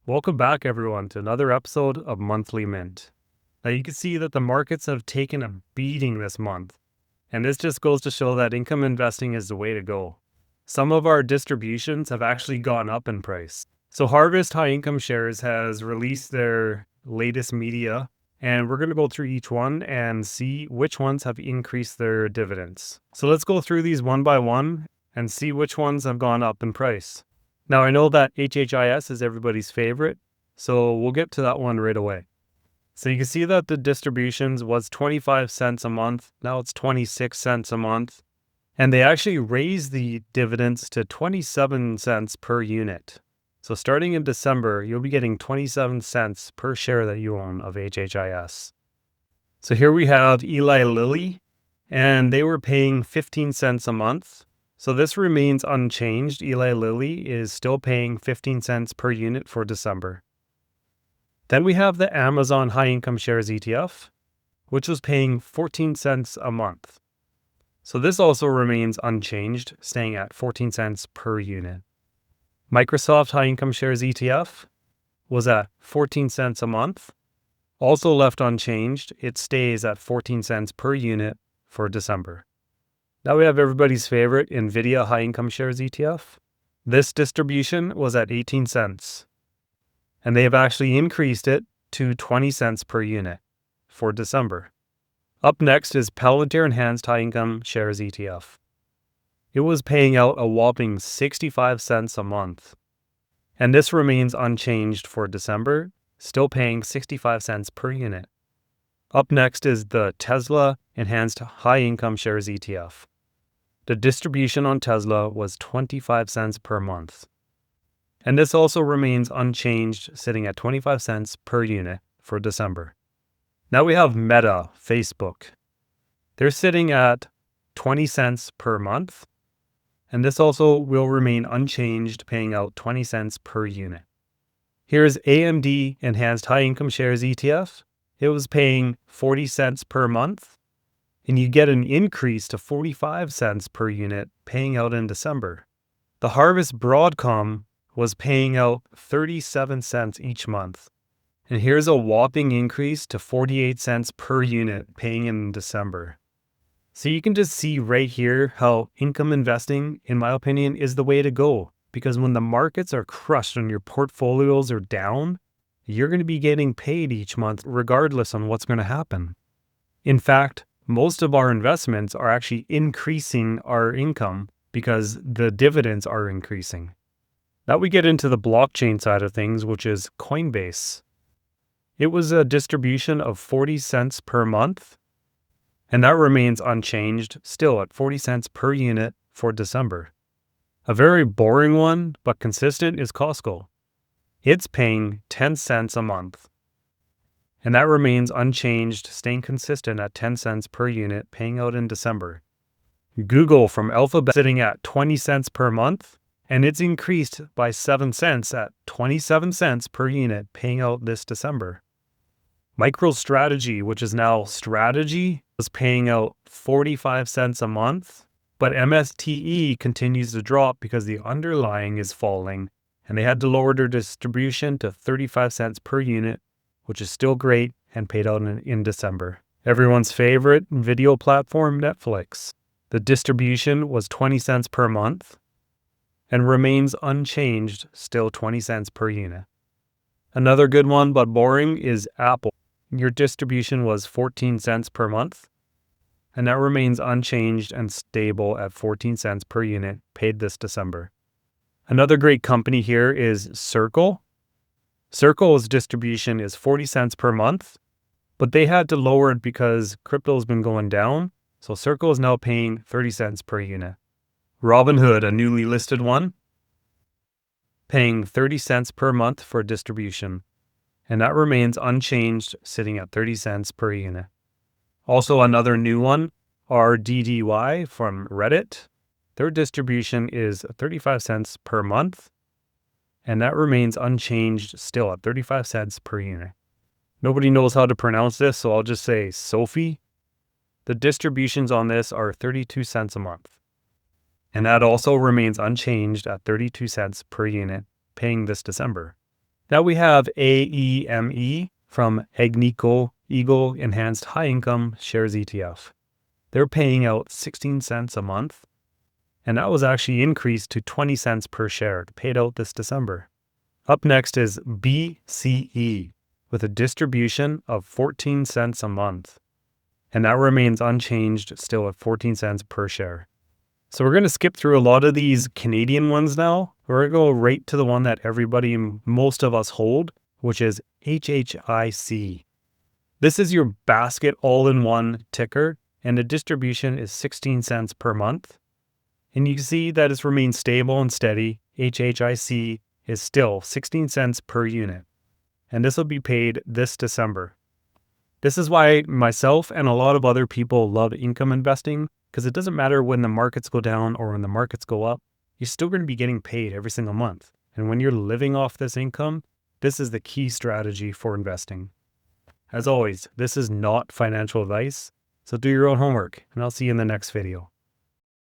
Welcome back, everyone, to another episode of Monthly Mint. Now, you can see that the markets have taken a beating this month, and this just goes to show that income investing is the way to go. Some of our distributions have actually gone up in price. So Harvest High Income Shares has released their latest media, and we're going to go through each one and see which ones have increased their dividends. So let's go through these one by one and see which ones have gone up in price. Now, I know that HHIS is everybody's favorite, so we'll get to that one right away. So you can see that the distributions was 25 cents a month. Now it's 26 cents a month. And they actually raised the dividends to 27 cents per unit. So starting in December, you'll be getting 27 cents per share that you own of HHIS. So here we have Eli Lilly, and they were paying 15 cents a month. So this remains unchanged. Eli Lilly is still paying 15 cents per unit for December. Then we have the Amazon High Income Shares ETF, which was paying 14 cents a month. So this also remains unchanged, staying at 14 cents per unit. Microsoft High Income Shares ETF was at 14 cents a month. Also left unchanged, it stays at 14 cents per unit for December. Now we have everybody's favorite NVDA High Income Shares ETF. This distribution was at 18 cents. And they have actually increased it to 20 cents per unit for December. Up next is Palantir Enhanced High Income Shares ETF. It was paying out a whopping 65 cents a month. And this remains unchanged for December, still paying 65 cents per unit. Up next is the Tesla Enhanced High Income Shares ETF. The distribution on Tesla was 25 cents per month. And this also remains unchanged, sitting at 25 cents per unit for December. Now we have Meta, Facebook. They're sitting at 20 cents per month. And this also will remain unchanged, paying out 20 cents per unit. Here's AMD Enhanced High Income Shares ETF. It was paying 40 cents per month, and you get an increase to 45 cents per unit paying out in December. The Harvest Broadcom was paying out 37 cents each month, and here's a whopping increase to 48 cents per unit paying in December. So you can just see right here how income investing, in my opinion, is the way to go, because when the markets are crushed and your portfolios are down, you're going to be getting paid each month regardless on what's going to happen. In fact, most of our investments are actually increasing our income because the dividends are increasing. Now we get into the blockchain side of things, which is Coinbase. It was a distribution of 40 cents per month, and that remains unchanged, still at 40 cents per unit for December. A very boring one, but consistent, is Costco. It's paying 10 cents a month. And that remains unchanged, staying consistent at 10 cents per unit, paying out in December. Google from Alphabet sitting at 20 cents per month, and it's increased by 7 cents at 27 cents per unit, paying out this December. MicroStrategy, which is now Strategy, was paying out 45 cents a month, but MSTE continues to drop because the underlying is falling, and they had to lower their distribution to 35 cents per unit, which is still great and paid out in December. Everyone's favorite video platform, Netflix. The distribution was 20 cents per month and remains unchanged, still 20 cents per unit. Another good one but boring is Apple. Your distribution was 14 cents per month, and that remains unchanged and stable at 14 cents per unit, paid this December. Another great company here is Circle. Circle's distribution is 40 cents per month, but they had to lower it because crypto's been going down, so Circle is now paying 30 cents per unit. Robinhood, a newly listed one, paying 30 cents per month for distribution, and that remains unchanged, sitting at 30 cents per unit. Also another new one, RDDY from Reddit. Their distribution is 35 cents per month, and that remains unchanged, still at 35 cents per unit. Nobody knows how to pronounce this, so I'll just say Sophie. The distributions on this are 32 cents a month. And that also remains unchanged at 32 cents per unit, paying this December. Now we have AEME from Agnico Eagle Enhanced High Income Shares ETF. They're paying out 16 cents a month, and that was actually increased to 20 cents per share, paid out this December. Up next is BCE with a distribution of 14 cents a month, and that remains unchanged still at 14 cents per share. So we're going to skip through a lot of these Canadian ones now. We're going to go right to the one that most of us hold, which is HHIC. This is your basket all-in-one ticker, and the distribution is 16 cents per month. And you can see that it's remained stable and steady. HHIC is still 16 cents per unit, and this will be paid this December. This is why myself and a lot of other people love income investing, because it doesn't matter when the markets go down or when the markets go up, you're still going to be getting paid every single month. And when you're living off this income, this is the key strategy for investing. As always, this is not financial advice, so do your own homework, and I'll see you in the next video.